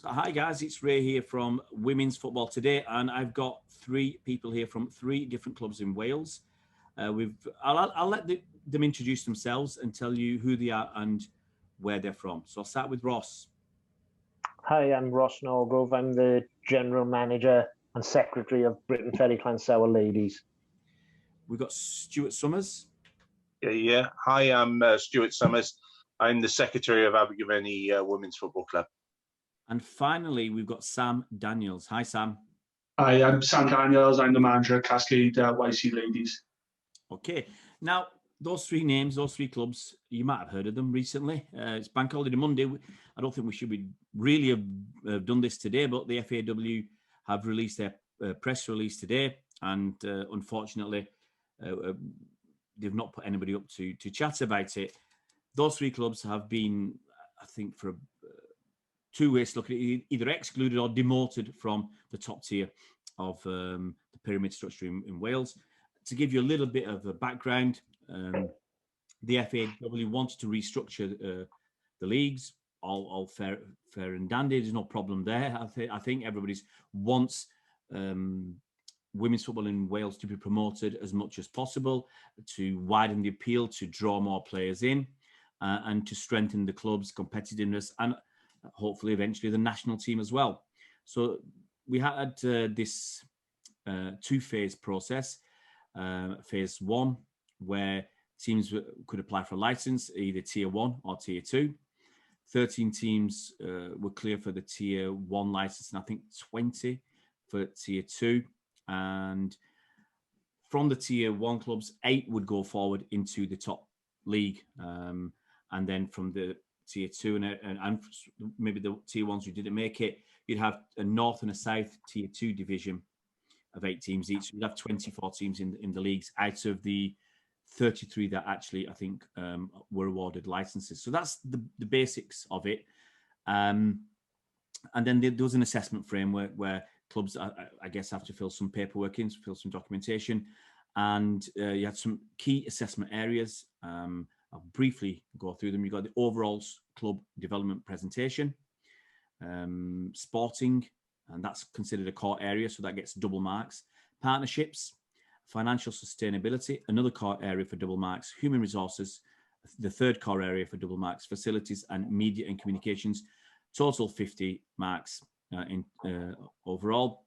Hi guys, it's Ray here from Women's Football Today, and I've got three people here from three different clubs in Wales. I'll let them introduce themselves and tell you who they are and where they're from. So I'll start with Ross. Hi, I'm Ross Norgrove. I'm the General Manager and Secretary of Briton Ferry Sour Ladies. We've got Stuart Summers. Yeah. Hi, I'm Stuart Summers. I'm the Secretary of Abergavenny Women's Football Club. And finally, we've got Sam Daniels. Hi, Sam. Hi, I'm Sam Daniels. I'm the manager at Cascade YC Ladies. Okay. Now, those three names, those three clubs, you might have heard of them recently. It's Bank Holiday Monday. I don't think we should really have done this today, but the FAW have released their press release today, and unfortunately, they've not put anybody up to chat about it. Those three clubs have been, I think, for two ways to look at it, either excluded or demoted from the top tier of the pyramid structure in Wales. To give you a little bit of a background, the FAW wanted to restructure the leagues, all fair and dandy. There's no problem there. I think everybody wants women's football in Wales to be promoted as much as possible, to widen the appeal, to draw more players in, and to strengthen the club's competitiveness and hopefully eventually the national team as well. So we had this two-phase process. Phase one, where teams could apply for a license, either tier 1 or tier 2. 13 teams were clear for the tier 1 license, and I think 20 for tier 2. And from the tier 1 clubs, 8 would go forward into the top league. And then from the tier 2 and maybe the tier 1s who didn't make it, you'd have a north and a south tier 2 division of 8 teams each. You'd have 24 teams in the leagues out of the 33 that actually, I think, were awarded licenses. So that's the basics of it. And then there was an assessment framework where clubs, I guess, have to fill some paperwork in, fill some documentation. And you had some key assessment areas. I'll briefly go through them. You've got the overall club development presentation, sporting, and that's considered a core area, so that gets double marks. Partnerships, financial sustainability, another core area for double marks. Human resources, the third core area for double marks. Facilities and media and communications, total 50 marks overall.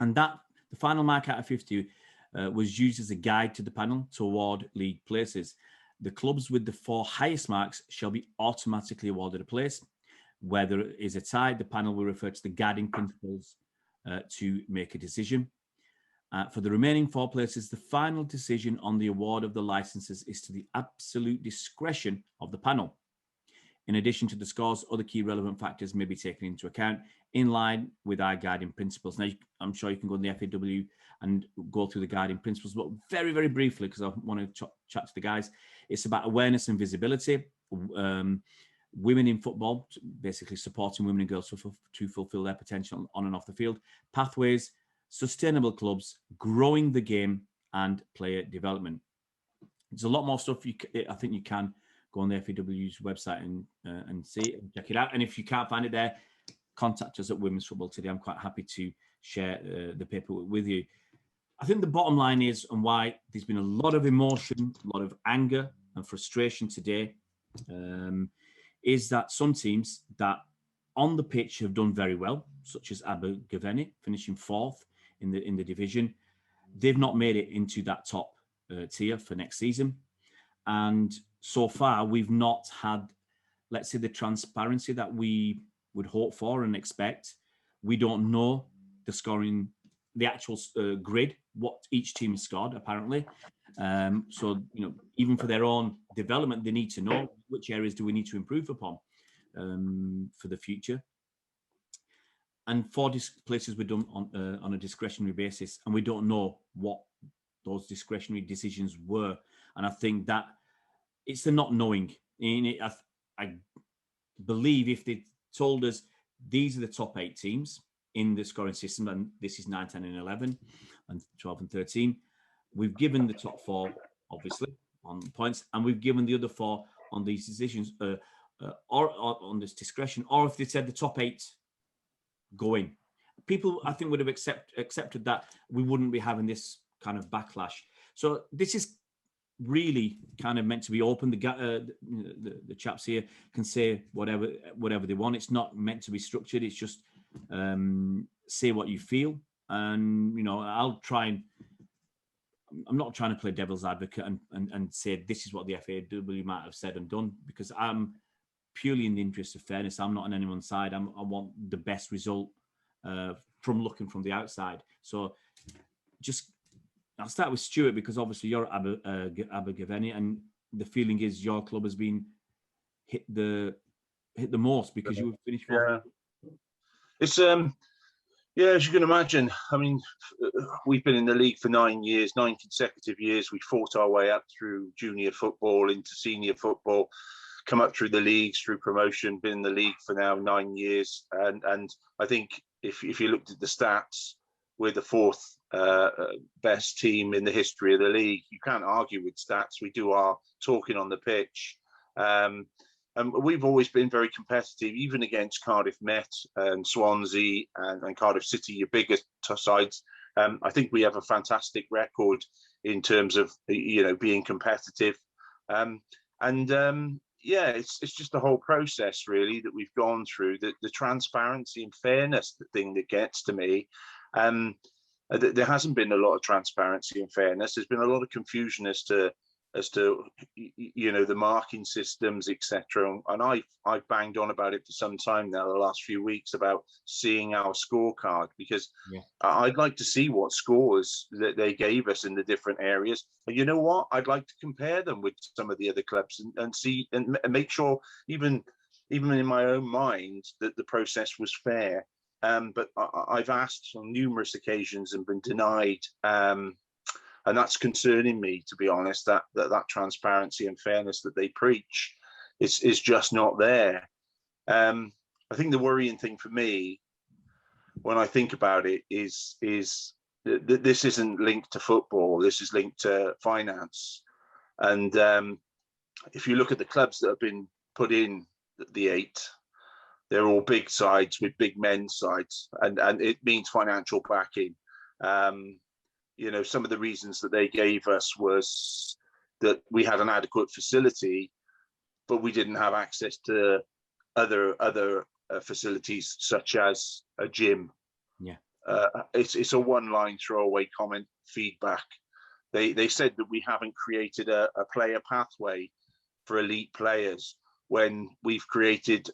And that the final mark out of 50 was used as a guide to the panel to award league places. The clubs with the 4 highest marks shall be automatically awarded a place. Where there is a tie, the panel will refer to the guiding principles to make a decision. For the remaining 4 places, the final decision on the award of the licenses is to the absolute discretion of the panel. In addition to the scores, other key relevant factors may be taken into account in line with our guiding principles. Now, I'm sure you can go to the FAW and go through the guiding principles, but very, very briefly, because I want to chat to the guys, it's about awareness and visibility. Women in football, basically supporting women and girls to fulfill their potential on and off the field. Pathways, sustainable clubs, growing the game, and player development. There's a lot more stuff I think you can go on the FAW's website and see it and check it out. And if you can't find it there, contact us at Women's Football Today. I'm quite happy to share the paperwork with you. I think the bottom line is, and why there's been a lot of emotion, a lot of anger and frustration today, is that some teams that on the pitch have done very well, such as Abergavenny, finishing 4th in the division, they've not made it into that top tier for next season. And so far, we've not had, let's say, the transparency that we would hope for and expect. We don't know the scoring, the actual grid, what each team has scored, apparently. So, even for their own development, they need to know which areas do we need to improve upon for the future. And 4 places were done on a discretionary basis, and we don't know what those discretionary decisions were. And I think that it's the not knowing. I believe if they told us these are the top 8 teams in the scoring system, and this is 9, 10, and 11, and 12 and 13, we've given the top 4, obviously, on points, and we've given the other 4 on these decisions, or on this discretion. Or if they said the top 8 going. People, I think, would have accepted that we wouldn't be having this kind of backlash. So this is really kind of meant to be open. The chaps here can say whatever they want. It's not meant to be structured. It's just say what you feel. And, I'll try and, I'm not trying to play devil's advocate and say this is what the FAW might have said and done, because I'm purely in the interest of fairness. I'm not on anyone's side. I want the best result from looking from the outside. So I'll start with Stuart, because obviously you're Abergavenny, and the feeling is your club has been hit the most because you finished fourth. It's as you can imagine. I mean, we've been in the league for 9 years, 9 consecutive years. We fought our way up through junior football into senior football, come up through the leagues, through promotion, been in the league for now 9 years. And I think if you looked at the stats, we're the fourth best team in the history of the league. You can't argue with stats. We do our talking on the pitch. And we've always been very competitive, even against Cardiff Met and Swansea and Cardiff City, your biggest sides. I think we have a fantastic record in terms of, being competitive. It's just the whole process really that we've gone through, the transparency and fairness, the thing that gets to me. There hasn't been a lot of transparency and fairness. There's been a lot of confusion as to the marking systems, etc. And I've banged on about it for some time now, the last few weeks, about seeing our scorecard, because I'd like to see what scores that they gave us in the different areas. And you know what? I'd like to compare them with some of the other clubs and see and make sure, even in my own mind, that the process was fair. But I've asked on numerous occasions and been denied. And that's concerning me, to be honest, that transparency and fairness that they preach is just not there. I think the worrying thing for me, when I think about it, is that this isn't linked to football. This is linked to finance. And if you look at the clubs that have been put in the 8, they're all big sides with big men's sides, and it means financial backing. Some of the reasons that they gave us was that we had an adequate facility, but we didn't have access to other facilities such as a gym. Yeah, it's a one-line throwaway comment feedback. They said that we haven't created a player pathway for elite players, when we've created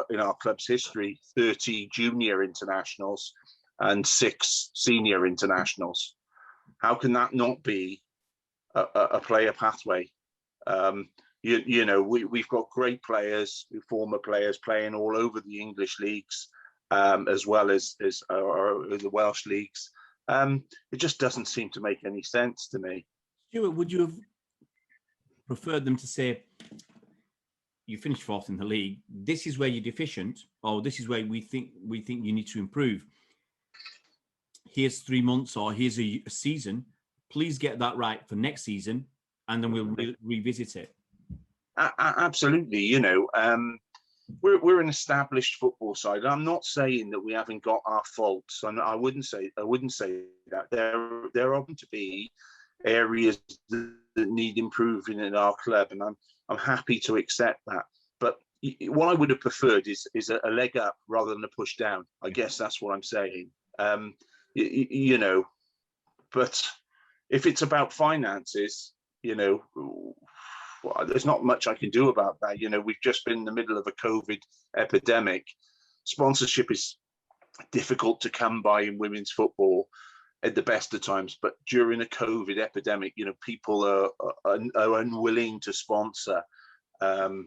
in our club's history 30 junior internationals and 6 senior internationals. How can that not be a player pathway? We've got great players, former players playing all over the English leagues, as well as the Welsh leagues. It just doesn't seem to make any sense to me. Stuart, would you have preferred them to say, you finished 4th in the league, this is where you're deficient, or this is where we think you need to improve? Here's 3 months, or here's a season. Please get that right for next season, and then we'll revisit it. Absolutely. We're an established football side. I'm not saying that we haven't got our faults, and I wouldn't say that. There are going to be areas that need improving in our club, and I'm happy to accept that. But what I would have preferred is a leg up rather than a push down. I guess that's what I'm saying. But if it's about finances, there's not much I can do about that. We've just been in the middle of a COVID epidemic. Sponsorship is difficult to come by in women's football at the best of times, but during a COVID epidemic, people are unwilling to sponsor. So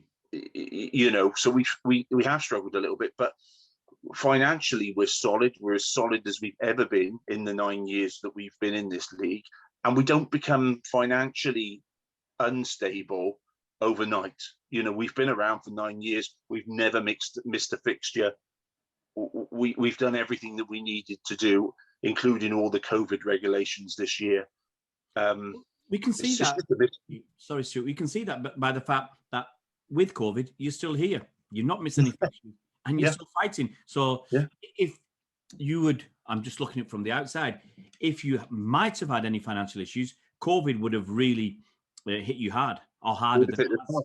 we have struggled a little bit, but financially we're solid. We're as solid as we've ever been in the 9 years that we've been in this league, and we don't become financially unstable overnight. We've been around for 9 years. We've never missed a fixture. We've done everything that we needed to do, including all the COVID regulations this year. We can see that. Sorry, Stuart. We can see that by the fact that with COVID, you're still here. You're not missing any fixtures, and you're still fighting. So if you would, I'm just looking at it from the outside, if you might have had any financial issues, COVID would have really hit you hard, or harder than it has.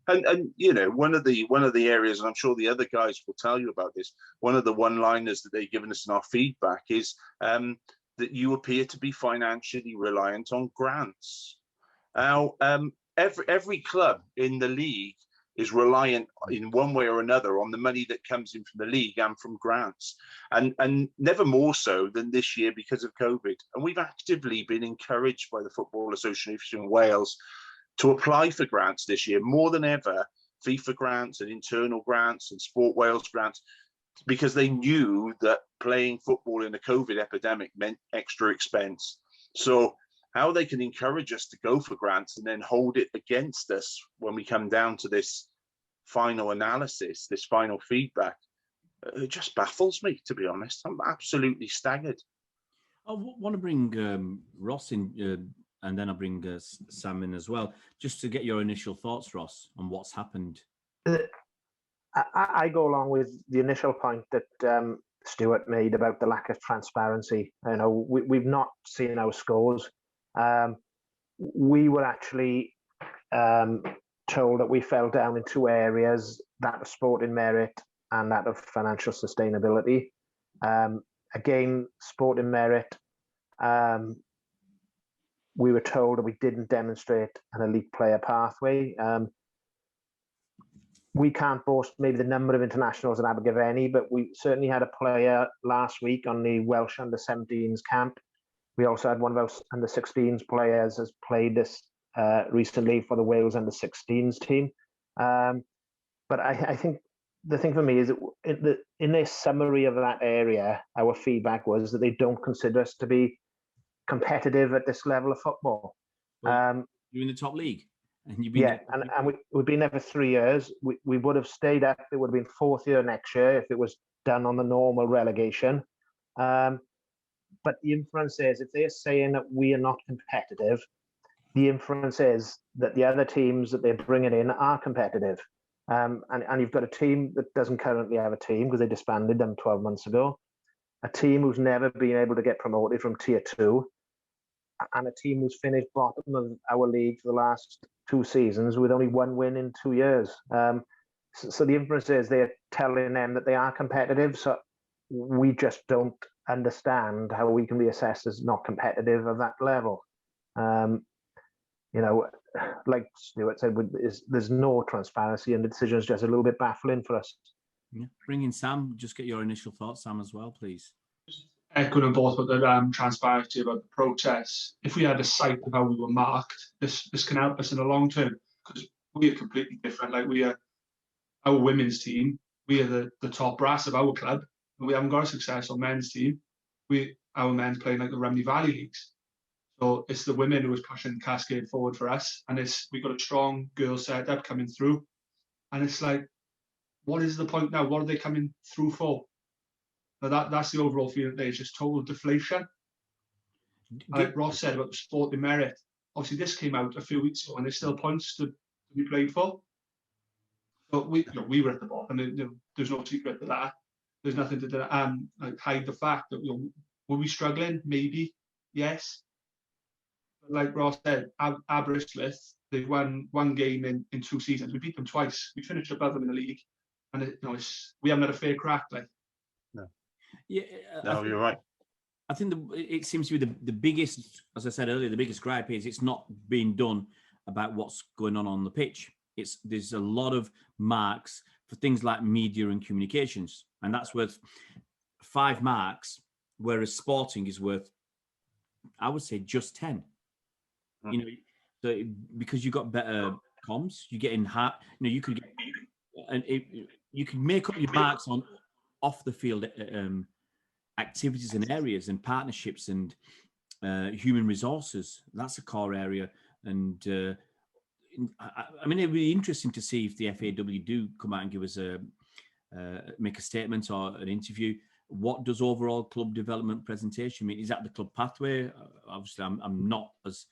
And you know, one of the areas, and I'm sure the other guys will tell you about this, one of the one-liners that they've given us in our feedback is that you appear to be financially reliant on grants. Now, every club in the league is reliant in one way or another on the money that comes in from the league and from grants, and never more so than this year because of COVID. And we've actively been encouraged by the Football Association of Wales to apply for grants this year, more than ever, FIFA grants and internal grants and Sport Wales grants, because they knew that playing football in a COVID epidemic meant extra expense. So how they can encourage us to go for grants and then hold it against us when we come down to this final analysis, this final feedback, it just baffles me, to be honest. I'm absolutely staggered. I want to bring Ross in, and then I'll bring Sam in as well, just to get your initial thoughts, Ross, on what's happened. I go along with the initial point that Stuart made about the lack of transparency. You know, we've not seen our scores. We were actually told that we fell down in two areas, that of sporting merit and that of financial sustainability. Again, sporting merit, we were told that we didn't demonstrate an elite player pathway. We can't boast maybe the number of internationals at Abergavenny, but we certainly had a player last week on the Welsh under-17s camp. We also had one of our under-16s players has played this recently for the Wales under-16s team. But I think the thing for me is that in their summary of that area, our feedback was that they don't consider us to be competitive at this level of football. Well, you're in the top league. And you've been and we've been there for 3 years. We would have stayed up. It would have been fourth year next year if it was done on the normal relegation. But the inference is, if they're saying that we are not competitive, the inference is that the other teams that they're bringing in are competitive. And you've got a team that doesn't currently have a team because they disbanded them 12 months ago, a team who's never been able to get promoted from Tier 2, and a team who's finished bottom of our league for the last 2 seasons with only 1 win in 2 years. So the inference is they're telling them that they are competitive. So we just don't understand how we can be assessed as not competitive at that level. You know, like Stuart said, there's no transparency, and the decision is just a little bit baffling for us. Yeah. Bring in Sam. Just get your initial thoughts, Sam, as well, please. Echoing both about the transparency about the process. If we had a sight of how we were marked, this can help us in the long term, because we are completely different. Like, we are our women's team, we are the top brass of our club, and we haven't got a successful men's team. Our men's playing like the Rhymney Valley leagues. So it's the women who is pushing Cascade forward for us, and we've got a strong girl setup coming through, and it's like, what is the point now? What are they coming through for? Now that's the overall feeling today. It's just total deflation. Like Ross said about the sporting merit, obviously this came out a few weeks ago, and there's still points to be played for. So we were at the bottom. There's no secret to that. There's nothing to like hide the fact that were we struggling? Maybe, yes. But like Ross said, Aberystwyth, they've won 1 game in 2 seasons. We beat them twice. We finished above them in the league, and we haven't had a fair crack. Like, no. Yeah, no, you're right. I think it seems to be the biggest, as I said earlier, the biggest gripe is it's not being done about what's going on the pitch. There's a lot of marks for things like media and communications, and that's worth 5 marks, whereas sporting is worth, I would say, just 10. You know, so because you got better comms, you get in hard. You know, you could get, and you can make up your marks on off the field activities and areas and partnerships and human resources. That's a core area, and I mean, it'd be interesting to see if the FAW do come out and give us make a statement or an interview. What does overall club development presentation mean? Is that the club pathway? Obviously, I'm not as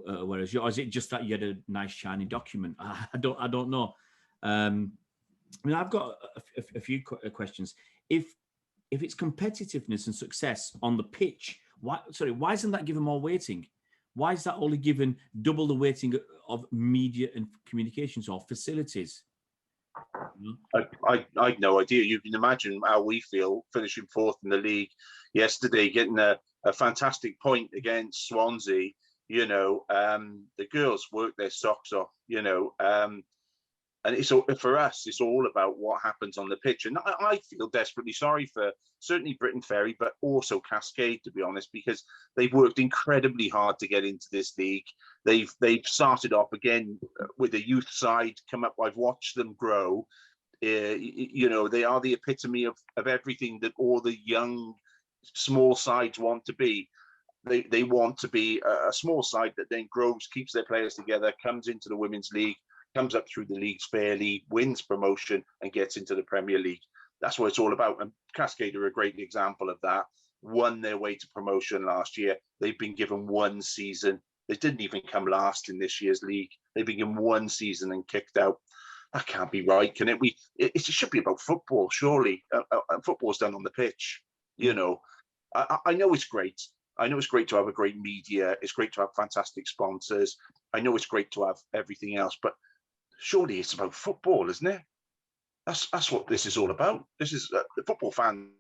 aware as you. Or is it just that you had a nice shiny document? I don't know. I mean, I've got a few questions. If if it's competitiveness and success on the pitch, why isn't that given more weighting? Why is that only given double the weighting of media and communications or facilities? I had no idea. You can imagine how we feel finishing fourth in the league yesterday, getting a fantastic point against Swansea. You know, the girls worked their socks off, you know, and it's all, for us, it's all about what happens on the pitch. And I feel desperately sorry for certainly Briton Ferry, but also Cascade, to be honest, because they've worked incredibly hard to get into this league. They've started off again with a youth side come up. I've watched them grow. You know, they are the epitome of everything that all the young small sides want to be. They want to be a small side that then grows, keeps their players together, comes into the Women's League, comes up through the leagues fairly, wins promotion and gets into the Premier League. That's what it's all about. And Cascade are a great example of that. Won their way to promotion last year. They've been given one season. They didn't even come last in this year's league. They've been given one season and kicked out. That can't be right, can it? It should be about football, surely. Football's done on the pitch. You know, I know it's great. I know it's great to have a great media. It's great to have fantastic sponsors. I know it's great to have everything else, but surely it's about football, isn't it? That's what this is all about. This is the football fans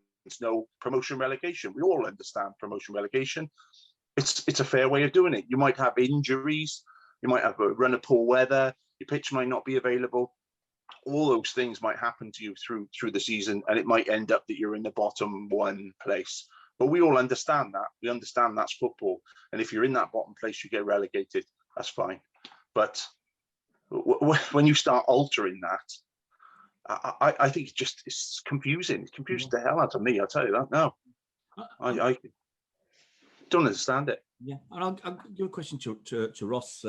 know promotion relegation. We all understand promotion relegation. It's a fair way of doing it. You might have injuries. You might have a run of poor weather. Your pitch might not be available. All those things might happen to you through the season, and it might end up that you're in the bottom one place. But we all understand that. We understand that's football. And if you're in that bottom place, you get relegated. That's fine. But when you start altering that, I think it's confusing. It's confusing the hell out of me. I'll tell you that. No, I don't understand it. Yeah, and I'll give a question to Ross.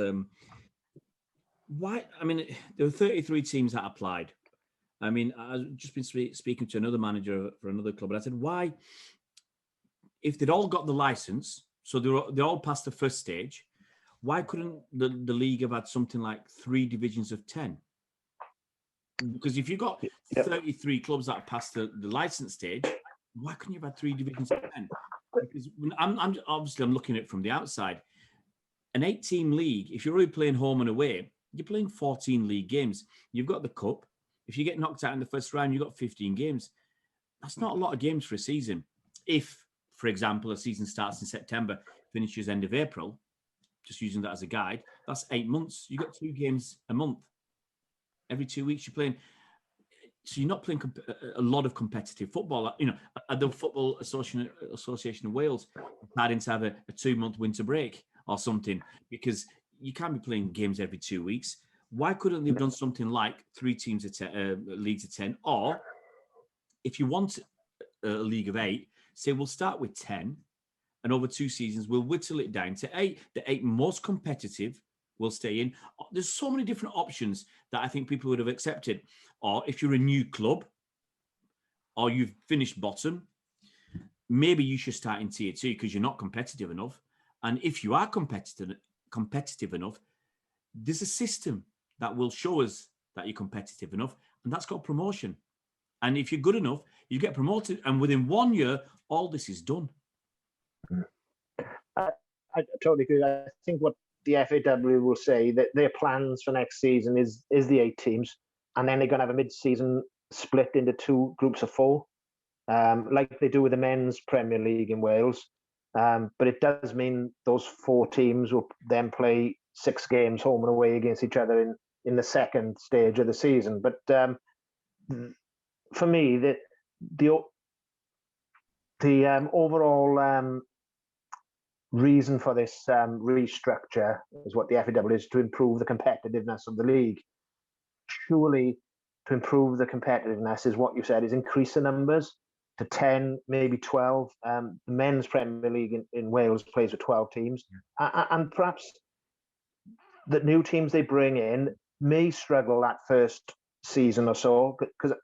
Why? I mean, there were 33 teams that applied. I mean, I've just been speaking to another manager for another club, and I said, why? If they'd all got the license, so they all passed the first stage, why couldn't the league have had something like 3 divisions of 10? Because if you've got 33 clubs that have passed the license stage, why couldn't you have had 3 divisions of 10? Because I'm obviously looking at it from the outside. An 8-team league, if you're already playing home and away, you're playing 14 league games. You've got the cup. If you get knocked out in the first round, you've got 15 games. That's not a lot of games for a season. If, for example, a season starts in September, finishes end of April, just using that as a guide, that's 8 months. You've got 2 games a month. Every 2 weeks you're playing. So you're not playing a lot of competitive football. You know, the Football Association of Wales deciding to have a 2-month winter break or something, because you can't be playing games every 2 weeks. Why couldn't they have done something like 3 teams of 10, leagues of 10? Or if you want a league of 8, say we'll start with 10, and over 2 seasons we'll whittle it down to 8. The 8 most competitive will stay in. There's so many different options that I think people would have accepted. Or if you're a new club, or you've finished bottom, maybe you should start in tier 2 because you're not competitive enough. And if you are competitive enough, there's a system that will show us that you're competitive enough, and that's called promotion. And if you're good enough, you get promoted, and within 1 year, all this is done. I totally agree. I think what the FAW will say that their plans for next season is the 8 teams, and then they're going to have a mid-season split into 2 groups of 4, like they do with the men's Premier League in Wales. But it does mean those 4 teams will then play 6 games home and away against each other in the second stage of the season. But for me, the overall reason for this restructure is what the FAW is, to improve the competitiveness of the league. Surely, to improve the competitiveness is what you said, is increase the numbers to 10, maybe 12. The men's Premier League in Wales plays with 12 teams. And perhaps the new teams they bring in may struggle that first season or so, because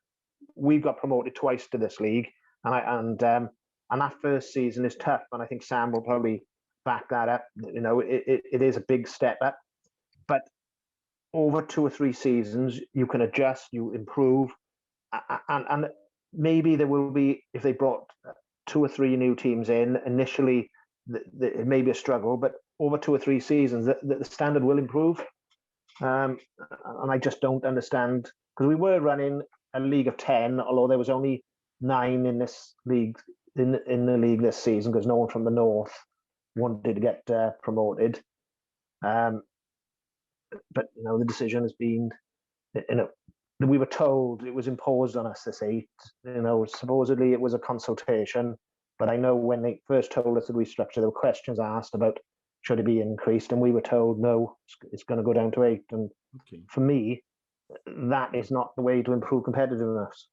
we've got promoted twice to this league. And that first season is tough. And I think Sam will probably back that up. You know, it is a big step up. But over 2 or 3 seasons, you can adjust, you improve. And maybe there will be, if they brought 2 or 3 new teams in initially, it may be a struggle, but over 2 or 3 seasons, the standard will improve. And I just don't understand, because we were running a league of 10, although there was only 9 in this league, in the league this season, because no one from the north wanted to get promoted. But the decision has been, we were told it was imposed on us this 8. Supposedly it was a consultation, but I know when they first told us to restructure, there were questions asked about should it be increased, and we were told no, it's going to go down to 8. And for me, that is not the way to improve competitiveness.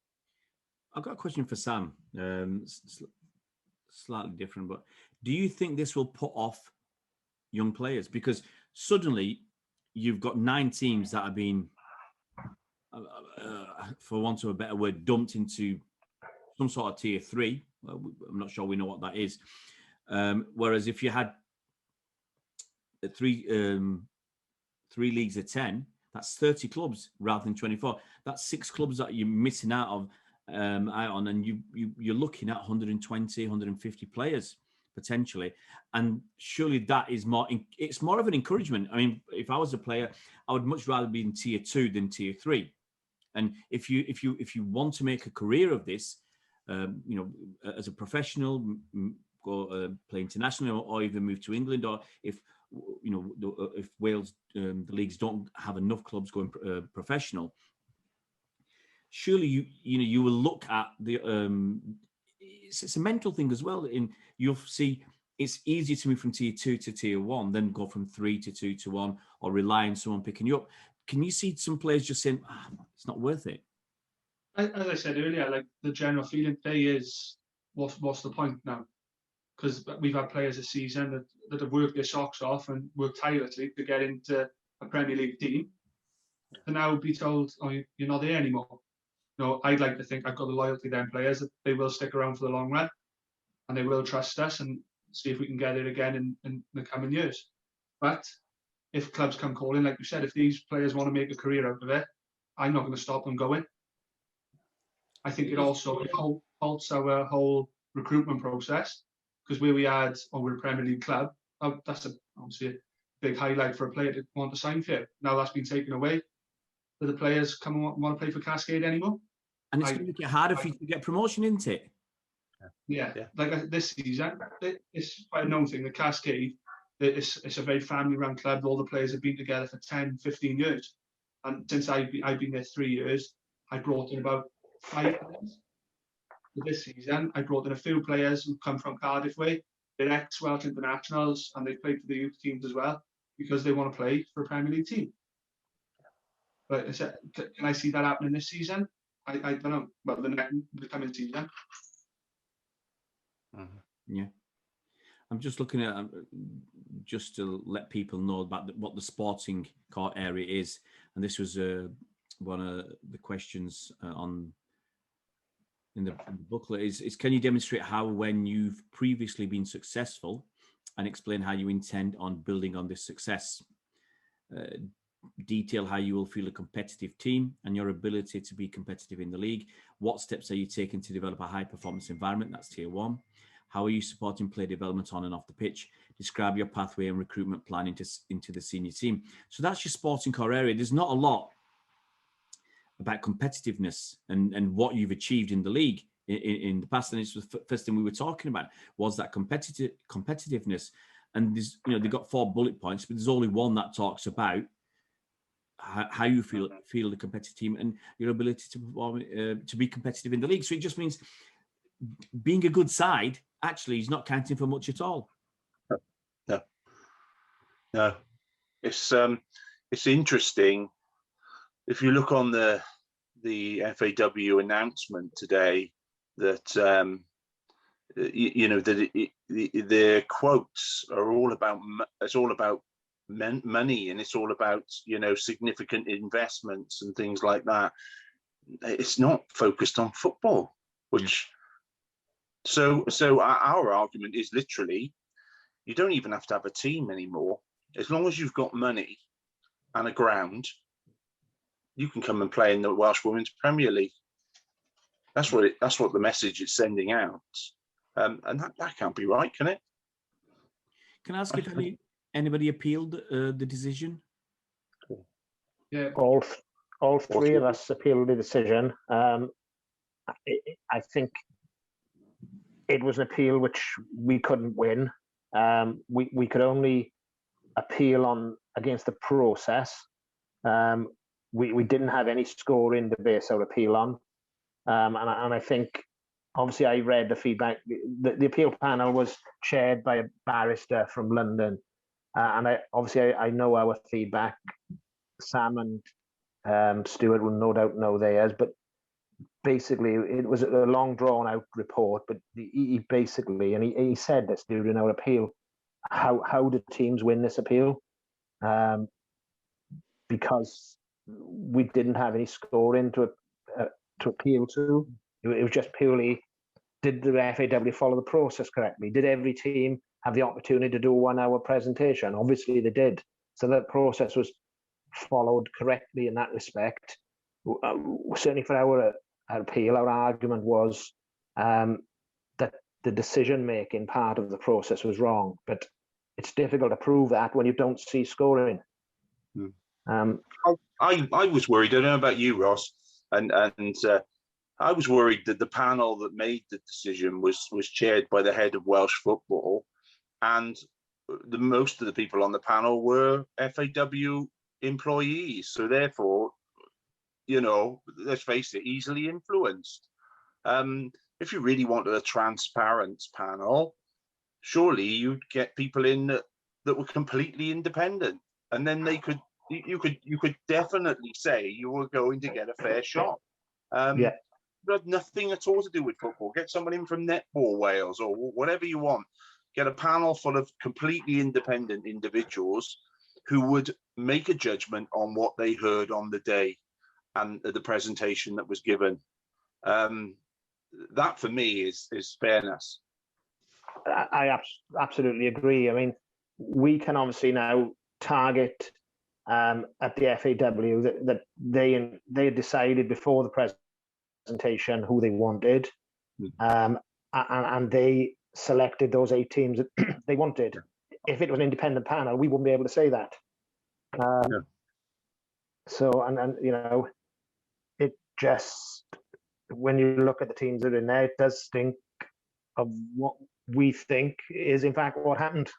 I've got a question for Sam, slightly different, but do you think this will put off young players? Because suddenly you've got 9 teams that have been, for want of a better word, dumped into some sort of tier 3. I'm not sure we know what that is. Whereas if you had 3 leagues of 10, that's 30 clubs rather than 24. That's 6 clubs that you're missing out on, and you're looking at 120, 150 players potentially. And surely that is more. It's more of an encouragement. I mean, if I was a player, I would much rather be in tier 2 than tier 3. And if you want to make a career of this, as a professional, go play internationally, or even move to England, or if Wales, the leagues don't have enough clubs going professional, surely you will look at the. It's a mental thing as well. You'll see it's easier to move from tier 2 to tier 1 than go from 3 to 2 to 1, or rely on someone picking you up. Can you see some players just saying, it's not worth it? As I said earlier, like the general feeling today is, what's the point now? Because we've had players this season that have worked their socks off and worked tirelessly to get into a Premier League team, to now be told, oh, you're not there anymore. I'd like to think I've got the loyalty to them players, that they will stick around for the long run, and they will trust us and see if we can get it again in the coming years. But if clubs come calling, like you said, if these players want to make a career out of it, I'm not going to stop them going. I think it also halts our whole recruitment process, because where we're a Premier League club, that's obviously a big highlight for a player to want to sign for you. Now that's been taken away. Do the players come and want to play for Cascade anymore? And it's going to make it harder for you to get promotion, isn't it? Yeah. Like this season, it's quite a known thing. The Cascade, it's a very family-run club. All the players have been together for 10, 15 years. And since I've been there 3 years, I brought in about 5 players. For this season, I brought in a few players who come from Cardiff way. They're ex-Welsh internationals, and they've played for the youth teams as well, because they want to play for a Premier League team. But can I see that happening this season? I don't know. But the coming season. Yeah. I'm just looking at, just to let people know about what the sporting court area is. And this was one of the questions in the booklet is can you demonstrate how, when you've previously been successful, and explain how you intend on building on this success? Detail how you will feel a competitive team and your ability to be competitive in the league. What steps are you taking to develop a high performance environment? That's tier 1. How are you supporting player development on and off the pitch? Describe your pathway and recruitment plan into the senior team. So that's your sporting core area. There's not a lot about competitiveness and what you've achieved in the league in the past. And it's the first thing we were talking about was that competitiveness. And there's, they've got 4 bullet points, but there's only one that talks about how you feel the competitive team and your ability to perform, to be competitive in the league. So it just means being a good side actually is not counting for much at all. No. It's interesting. If you look on the FAW announcement today, that the quotes are all about, it's all about money, and it's all about significant investments and things like that. It's not focused on football, which so our argument is literally, you don't even have to have a team anymore. As long as you've got money and a ground, you can come and play in the Welsh Women's Premier League. That's what the message is sending out, and that can't be right, can it? Can I ask if anybody appealed the decision? Yeah, all three of us appealed the decision. I think it was an appeal which we couldn't win. We could only appeal against the process. We didn't have any scoring to base our appeal on. And I think, obviously, I read the feedback. The appeal panel was chaired by a barrister from London. And I know our feedback. Sam and Stuart will no doubt know theirs, but basically it was a long drawn out report, but he basically, and he said this during our appeal, how did teams win this appeal? Because we didn't have any scoring to appeal to. It was just purely, did the FAW follow the process correctly? Did every team have the opportunity to do a 1 hour presentation? Obviously they did. So that process was followed correctly in that respect. Certainly for our appeal, our argument was that the decision-making part of the process was wrong, but it's difficult to prove that when you don't see scoring. I was worried. I don't know about you, Ross, and I was worried that the panel that made the decision was chaired by the head of Welsh football, and most of the people on the panel were FAW employees. So therefore, let's face it, easily influenced. If you really wanted a transparent panel, surely you'd get people in that were completely independent, and then you could definitely say you were going to get a fair shot. It had nothing at all to do with football. Get someone in from Netball Wales or whatever you want. Get a panel full of completely independent individuals who would make a judgment on what they heard on the day and the presentation that was given. That for me is fairness. I absolutely agree. I mean, we can obviously now target at the FAW that they decided before the presentation who they wanted, and they selected those 8 teams that they wanted. If it was an independent panel, we wouldn't be able to say that. So, and it just, when you look at the teams that are in there, it does stink of what we think is in fact what happened.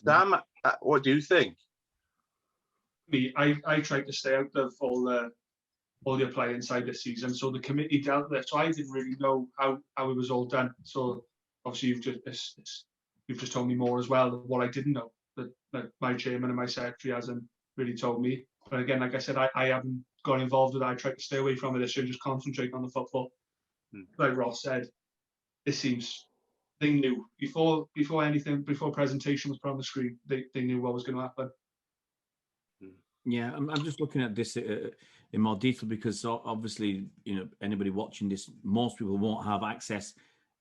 Sam, what do you think? I tried to stay out of all the apply inside this season, so the committee dealt with it. So I didn't really know how it was all done. So obviously you've just told me more as well of what I didn't know, that my chairman and my secretary hasn't really told me. But again, like I said, I haven't got involved with it. I tried to stay away from it this year and just concentrate on the football. Like Ross said, it seems they knew before presentation was put on the screen, they knew what was going to happen. Yeah, I'm just looking at this in more detail because obviously, anybody watching this, most people won't have access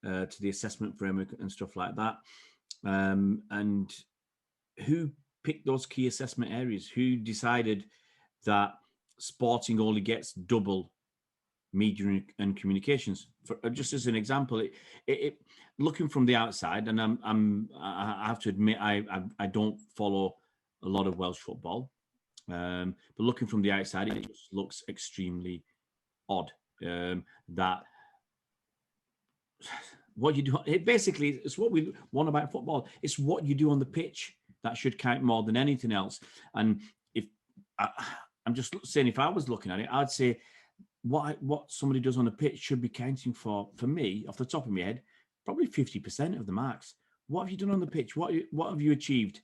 to the assessment framework and stuff like that. And who picked those key assessment areas? Who decided that sporting only gets double media and communications? Just as an example, it looking from the outside, and I have to admit I don't follow a lot of Welsh football. But looking from the outside, it just looks extremely odd. That what you do, basically, it's what we want about football. It's what you do on the pitch that should count more than anything else. And if I'm just saying, if I was looking at it, I'd say what somebody does on the pitch should be counting for me, off the top of my head, probably 50% of the marks. What have you done on the pitch? What have you achieved?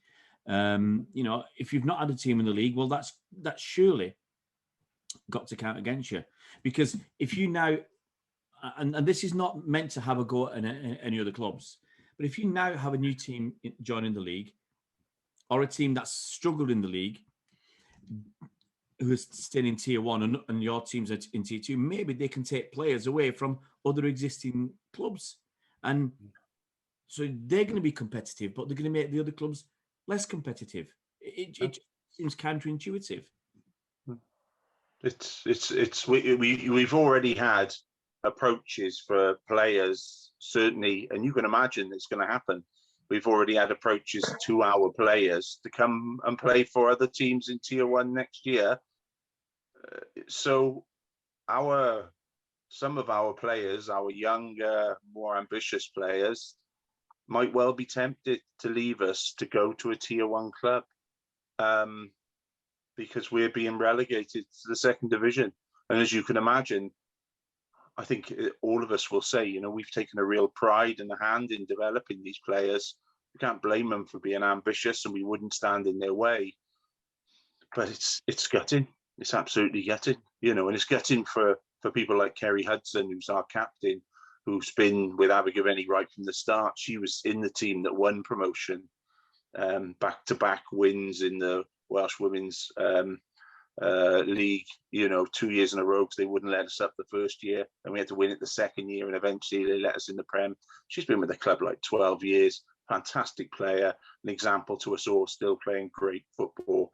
If you've not had a team in the league, well, that's surely got to count against you. Because if you now, and this is not meant to have a go at any other clubs, but if you now have a new team joining the league, or a team that's struggled in the league, who is still in tier 1 and your team's in tier 2, maybe they can take players away from other existing clubs. And so they're going to be competitive, but they're going to make the other clubs less competitive. It seems counterintuitive. We've already had approaches for players, certainly, and you can imagine it's going to happen. We've already had approaches to our players to come and play for other teams in Tier 1 next year. So some of our players, our younger, more ambitious players, might well be tempted to leave us to go to a Tier 1 club because we're being relegated to the second division. And as you can imagine, I think all of us will say, you know, we've taken a real pride and a hand in developing these players. We can't blame them for being ambitious, and we wouldn't stand in their way. But it's gutting. It's absolutely gutting, you know, and it's gutting for people like Kerry Hudson, who's our captain, who's been with Abergavenny right from the start. She was in the team that won promotion, back-to-back wins in the Welsh Women's League, you know, 2 years in a row because they wouldn't let us up the first year, and we had to win it the second year, and eventually they let us in the Prem. She's been with the club like 12 years, fantastic player, an example to us all, still playing great football.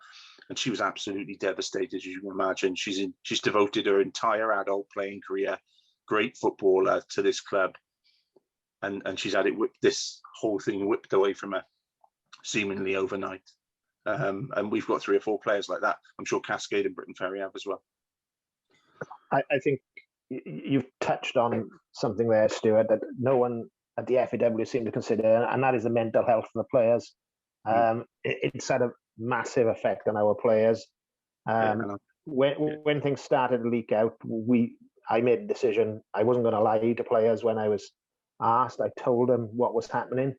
And she was absolutely devastated, as you can imagine. She's devoted her entire adult playing career, great footballer, to this club, and she's had this whole thing whipped away from her seemingly overnight. And we've got 3 or 4 players like that. I'm sure Cascade and Briton Ferries have as well. I think you've touched on something there, Stuart, that no one at the FAW seem to consider, and that is the mental health of the players. It's had a massive effect on our players. When things started to leak out, I made a decision. I wasn't going to lie to players when I was asked. I told them what was happening.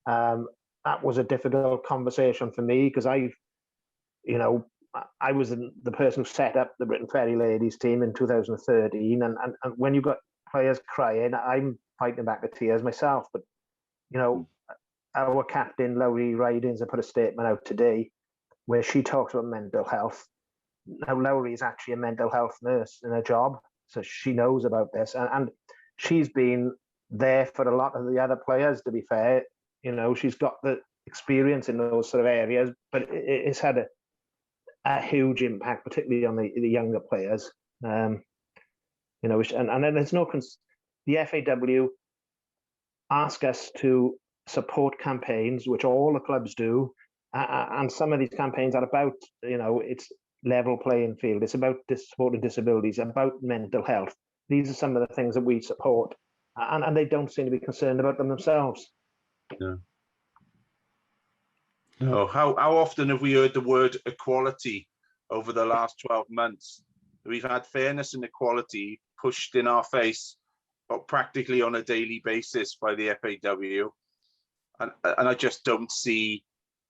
That was a difficult conversation for me because I was the person who set up the Briton Ferry ladies team in 2013, and when you've got players crying, I'm fighting back the tears myself. But you know, our captain Lowry Ridings has put a statement out today where she talks about mental health. Now Lowry is actually a mental health nurse in her job, so she knows about this, and she's been there for a lot of the other players. To be fair, you know, she's got the experience in those sort of areas, but it's had a huge impact, particularly on the younger players. You know, and then there's the FAW ask us to support campaigns, which all the clubs do, and some of these campaigns are about, you know, it's level playing field, it's about supporting disabilities, about mental health. These are some of the things that we support, and they don't seem to be concerned about them themselves. No. How often have we heard the word equality over the last 12 months? We've had fairness and equality pushed in our face practically on a daily basis by the FAW, and I just don't see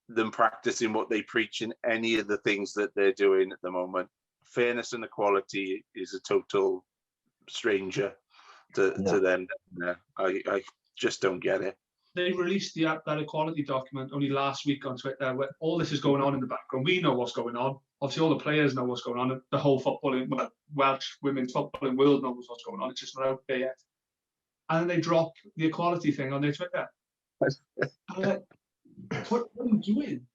them practicing what they preach in any of the things that they're doing at the moment. Fairness and equality is a total stranger to them. I just don't get it. They released that equality document only last week on Twitter, where all this is going on in the background. We know what's going on. Obviously, all the players know what's going on. The whole Welsh women's footballing world knows what's going on. It's just not out there yet. And then they drop the equality thing on their Twitter. Like, what are you doing?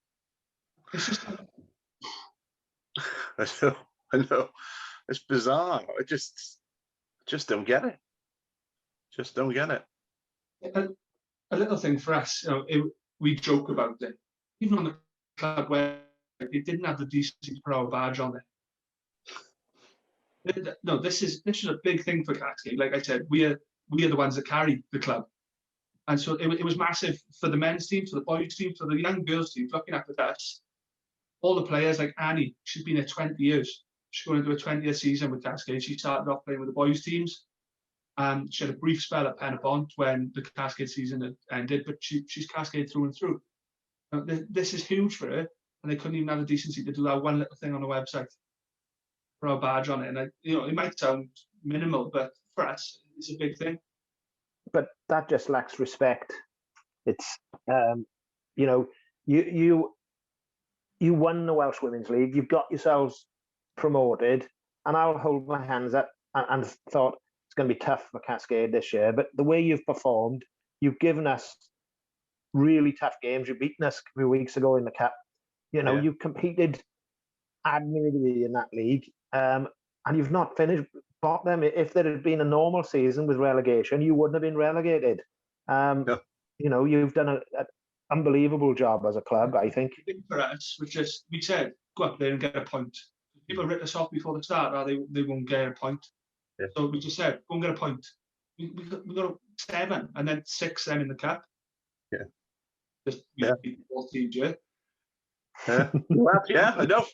It's just like... I know. It's bizarre. I just don't get it. Just don't get it. A little thing for us, you know, we joke about it. Even on the club where it didn't have the decency per hour badge on it. No, this is a big thing for Cascade. Like I said, we are the ones that carry the club, and so it was massive for the men's team, for the boys' team, for the young girls' team. Looking at us, all the players like Annie, she's been there 20 years. She's going into a 20th season with Cascade. She started off playing with the boys' teams. She had a brief spell at Penapont when the Cascade season had ended, but she's Cascade through and through. This is huge for her, and they couldn't even have the decency to do that one little thing on the website for a badge on it. And it might sound minimal, but for us, it's a big thing. But that just lacks respect. It's you know, you won the Welsh Women's League, you've got yourselves promoted, and I'll hold my hands up and thought, it's going to be tough for Cascade this year, but the way you've performed, you've given us really tough games. You've beaten us a few weeks ago in the cup. You know, you've competed admirably in that league, and you've not finished. bottom. If there had been a normal season with relegation, you wouldn't have been relegated. Yeah. You know, you've done an unbelievable job as a club, I think. For us, we said, go up there and get a point. People write us off before the start, or they won't get a point. Yeah. So we just said, go and get a point. We got 7 and then 6 then in the cup. Yeah. Just beat both teams, yeah, I know.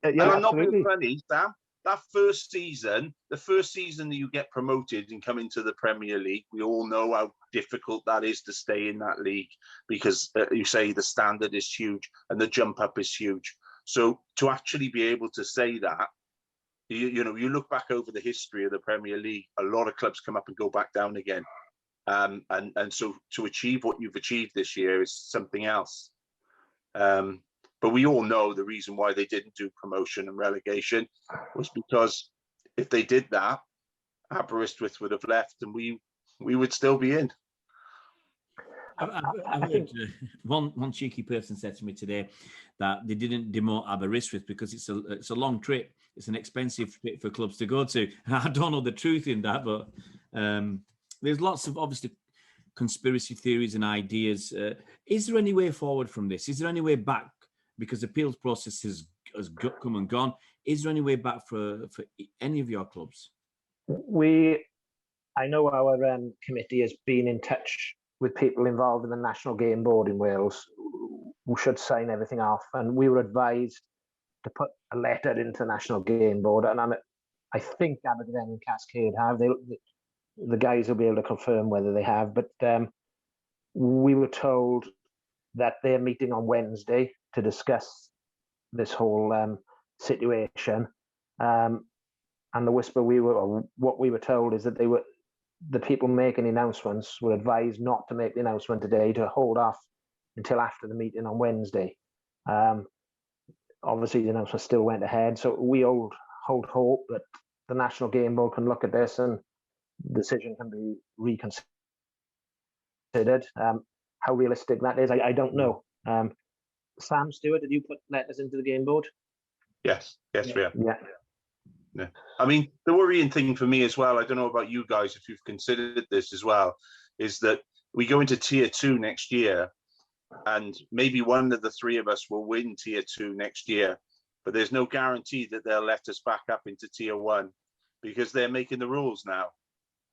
And I'm not being funny, Sam. That first season, the first season that you get promoted and come into the Premier League, we all know how difficult that is to stay in that league because you say the standard is huge and the jump up is huge. So to actually be able to say that, you know, you look back over the history of the Premier League, a lot of clubs come up and go back down again. And so to achieve what you've achieved this year is something else. But we all know the reason why they didn't do promotion and relegation was because if they did that, Aberystwyth would have left and we would still be in. I've heard one cheeky person said to me today that they didn't demote Aberystwyth because it's a long trip. It's an expensive trip for clubs to go to. I don't know the truth in that, but there's lots of obviously conspiracy theories and ideas. Is there any way forward from this? Is there any way back? Because the appeals process has come and gone. Is there any way back for any of your clubs? I know our committee has been in touch with people involved in the National Game Board in Wales who should sign everything off. And we were advised to put a letter into the National Game Board. And I think Abergavenny and Cascade have. The guys will be able to confirm whether they have. But we were told that they're meeting on Wednesday to discuss this whole situation. And the whisper what we were told is that the people making announcements were advised not to make the announcement today, to hold off until after the meeting on Wednesday. Obviously, the announcement still went ahead, so we hold hope that the National Game Board can look at this and the decision can be reconsidered. How realistic that is, I don't know. Sam Stewart, did you put letters into the Game Board? Yes, we have. Yeah. I mean, the worrying thing for me as well, I don't know about you guys if you've considered this as well, is that we go into Tier 2 next year and maybe one of the three of us will win Tier 2 next year, but there's no guarantee that they'll let us back up into Tier 1 because they're making the rules now.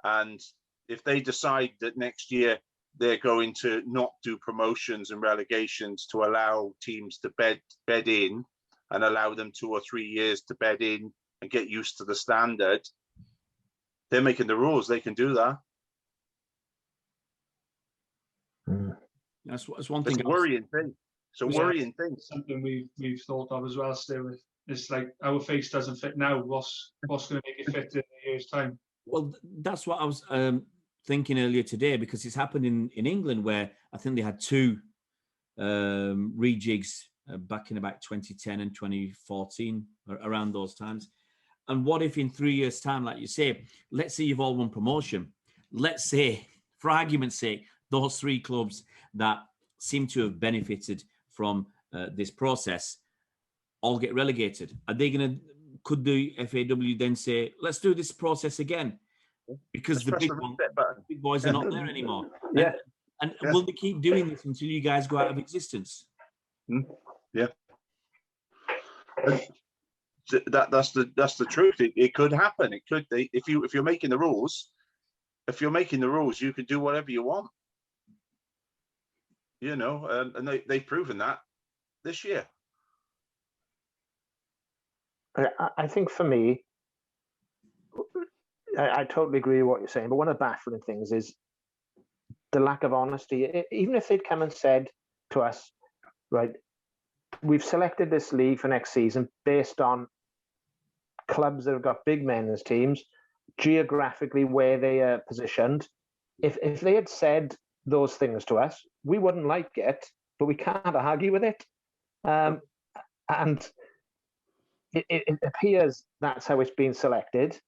And if they decide that next year they're going to not do promotions and relegations to allow teams to bed in and allow them 2 or 3 years to bed in and get used to the standard, they're making the rules. They can do that. That's one thing. It's a worrying thing. It's a worrying thing. Something we've thought of as well, still. It's like our face doesn't fit now. What's going to make it fit in a year's time? Well, that's what I was thinking earlier today, because it's happened in England where I think they had 2 rejigs back in about 2010 and 2014, around those times. And what if in 3 years' time, like you say, let's say you've all won promotion. Let's say, for argument's sake, those 3 clubs that seem to have benefited from this process all get relegated. Are they going to? Could the FAW then say, let's do this process again? Because the big boys are not there anymore. Yeah. And will they keep doing this until you guys go out of existence? Yeah. That's the truth. It could happen. It could. If you're making the rules, you can do whatever you want. You know, and they've proven that this year. I think for me, I totally agree with what you're saying, but one of the baffling things is the lack of honesty. Even if they'd come and said to us, right, we've selected this league for next season based on clubs that have got big men's teams, geographically where they are positioned. If they had said those things to us, we wouldn't like it, but we can't argue with it. And it appears that's how it's been selected.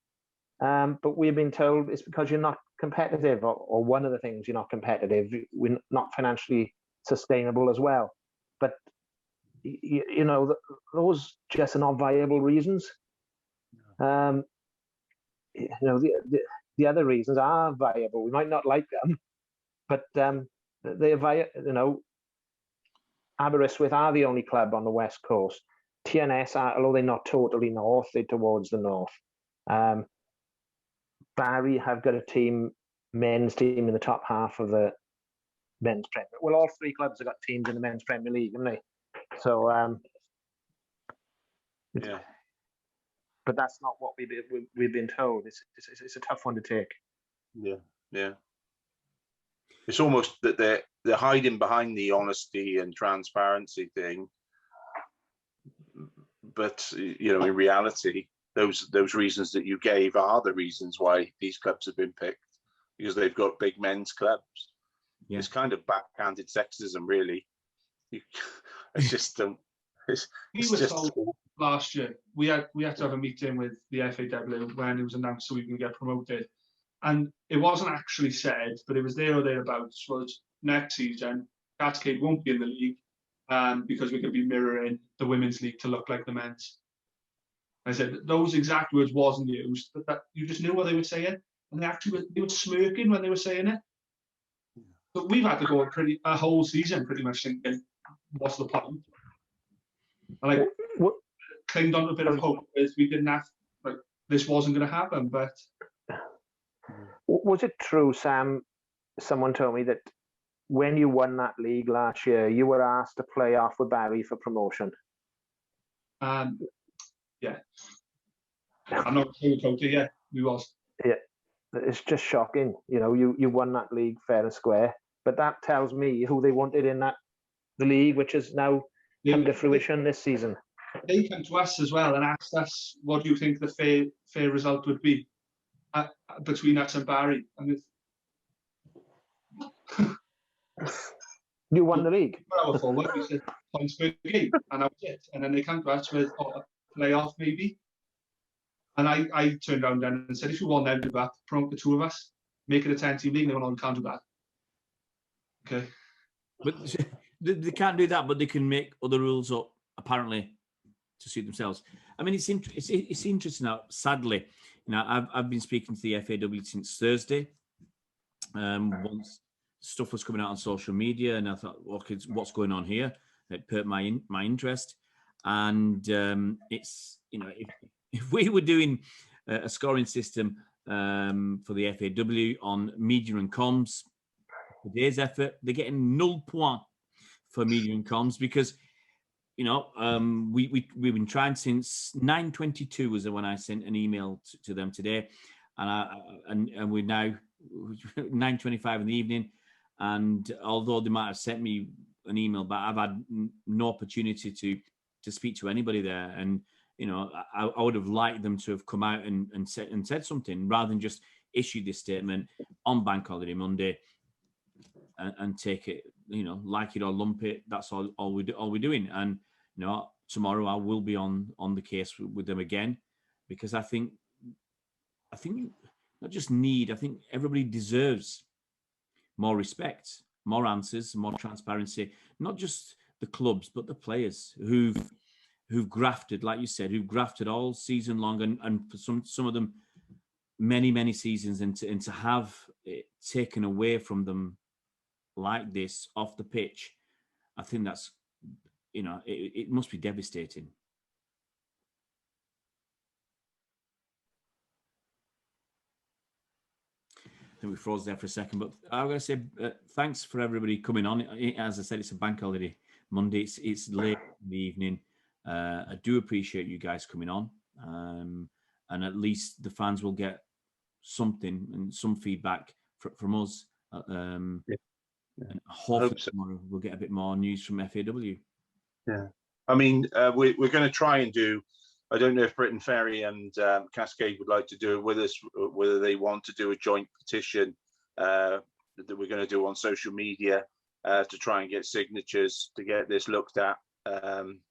But we've been told it's because you're not competitive, or one of the things, you're not competitive. We're not financially sustainable as well. But you know, those just are not viable reasons. the other reasons are viable. We might not like them, but they're viable. Aberystwyth are the only club on the west coast. TNS are, although they're not totally north, they're towards the north. Barry have got a men's team in the top half of the men's Premier. Well, all three clubs have got teams in the men's Premier League, haven't they? So, yeah. But that's not what we've been told. It's a tough one to take. Yeah. It's almost that they're hiding behind the honesty and transparency thing, but in reality, those reasons that you gave are the reasons why these clubs have been picked, because they've got big men's clubs. Yeah. It's kind of backhanded sexism, really. It's just last year we had to have a meeting with the FAW when it was announced so we can get promoted, and it wasn't actually said, but it was there or thereabouts, was next season Cascade won't be in the league because we could be mirroring the women's league to look like the men's. I said those exact words wasn't used, but that you just knew what they were saying, and they were smirking when they were saying it. But we've had to go a whole season pretty much thinking, what's the point? Like, clinged on to a bit of hope as we didn't have, this wasn't going to happen. But was it true, Sam? Someone told me that when you won that league last year, you were asked to play off with Barry for promotion. Yeah. I'm not sure totally. Yeah, we was. Yeah, it's just shocking. You won that league fair and square, but that tells me who they wanted in the league, which has now come to fruition this season. They came to us as well and asked us, what do you think the fair result would be between us and Barry? And you won the league. Our forward, we said points per game, and that was it. And then they came to us with a playoff maybe. And I turned around then and said, if you want them to do that, promote the two of us, make it a 10-team league. They went on, can't do that. Okay. But they can't do that, but they can make other rules up, apparently, to suit themselves. I mean, it's interesting now. Sadly, I've been speaking to the FAW since Thursday. Once stuff was coming out on social media, and I thought, okay, what's going on here? It perked my interest, and it's if we were doing a scoring system for the FAW on media and comms, today's effort, they're getting 0 points for media and comms because we've been trying since 9:22 was when I sent an email to them today, and we're now 9:25 in the evening, and although they might have sent me an email, but I've had no opportunity to speak to anybody there, and I would have liked them to have come out and said something rather than just issue this statement on Bank Holiday Monday and take it, like it or lump it. That's all we're doing. And tomorrow I will be on the case with them again, because I think not just I think everybody deserves more respect, more answers, more transparency. Not just the clubs, but the players who've grafted, like you said, who've grafted all season long, and for some of them many seasons, and to have it taken away from them like this off the pitch, I think that's it must be devastating. I think we froze there for a second, but I'm going to say thanks for everybody coming on. As I said, it's a Bank Holiday Monday. It's late in the evening. I do appreciate you guys coming on, and at least the fans will get something and some feedback from us. And hopefully tomorrow we'll get a bit more news from FAW. Yeah, I mean, we're going to try and do. I don't know if Briton Ferry and Cascade would like to do it with us, whether they want to do a joint petition that we're going to do on social media to try and get signatures to get this looked at,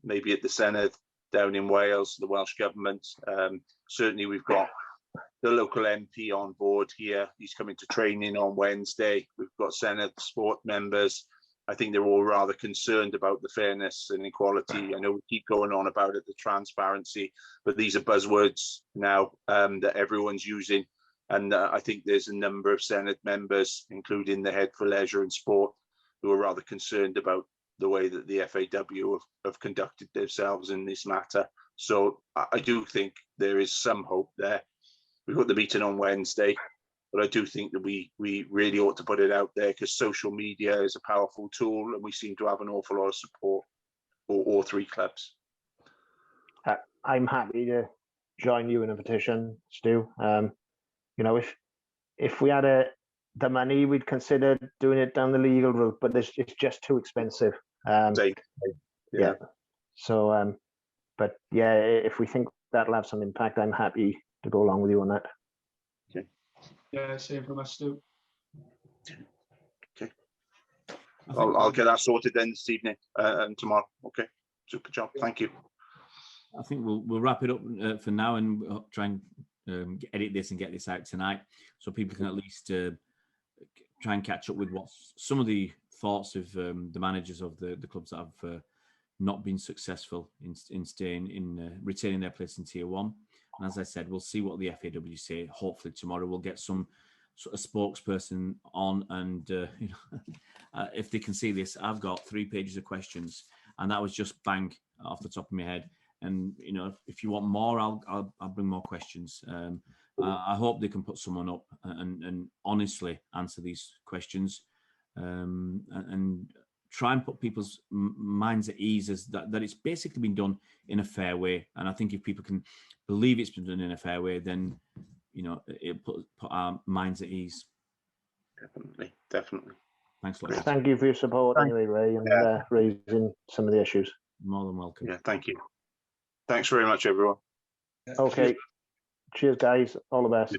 maybe at the Senedd down in Wales, the Welsh Government. Certainly we've got the local MP on board here. He's coming to training on Wednesday. We've got Senedd sport members. I think they're all rather concerned about the fairness and equality. I know we keep going on about it, the transparency, but these are buzzwords now that everyone's using. And I think there's a number of Senate members, including the head for leisure and sport, who are rather concerned about the way that the FAW have conducted themselves in this matter. So I do think there is some hope there. We've got the meeting on Wednesday, but I do think that we really ought to put it out there, because social media is a powerful tool, and we seem to have an awful lot of support for all three clubs. I'm happy to join you in a petition, Stu. You know, if we had the money, we'd consider doing it down the legal route, but it's just too expensive. Yeah. So, but yeah, if we think that'll have some impact, I'm happy to go along with you on that. Okay. Yeah, same from us, Stu. Okay. I'll get that sorted then this evening and tomorrow. Okay. Super job. Thank you. I think we'll wrap it up for now, and we'll try and edit this and get this out tonight, so people can at least try and catch up with what some of the thoughts of the managers of the clubs that have not been successful in staying in retaining their place in Tier 1. And as I said, we'll see what the FAW say. Hopefully tomorrow we'll get some sort of spokesperson on, and you know, if they can see this, I've got 3 pages of questions, and that was just bang off the top of my head. And you know, if you want more, I'll bring more questions. I hope they can put someone up and honestly answer these questions, and try and put people's minds at ease as that it's basically been done in a fair way. And I think if people can believe it's been done in a fair way, then you know it put our minds at ease. Definitely. Thanks a lot. Thank you for your support anyway, Ray, and raising some of the issues. More than welcome. Yeah, thank you. Thanks very much, everyone. Okay. Cheers, guys. All the best.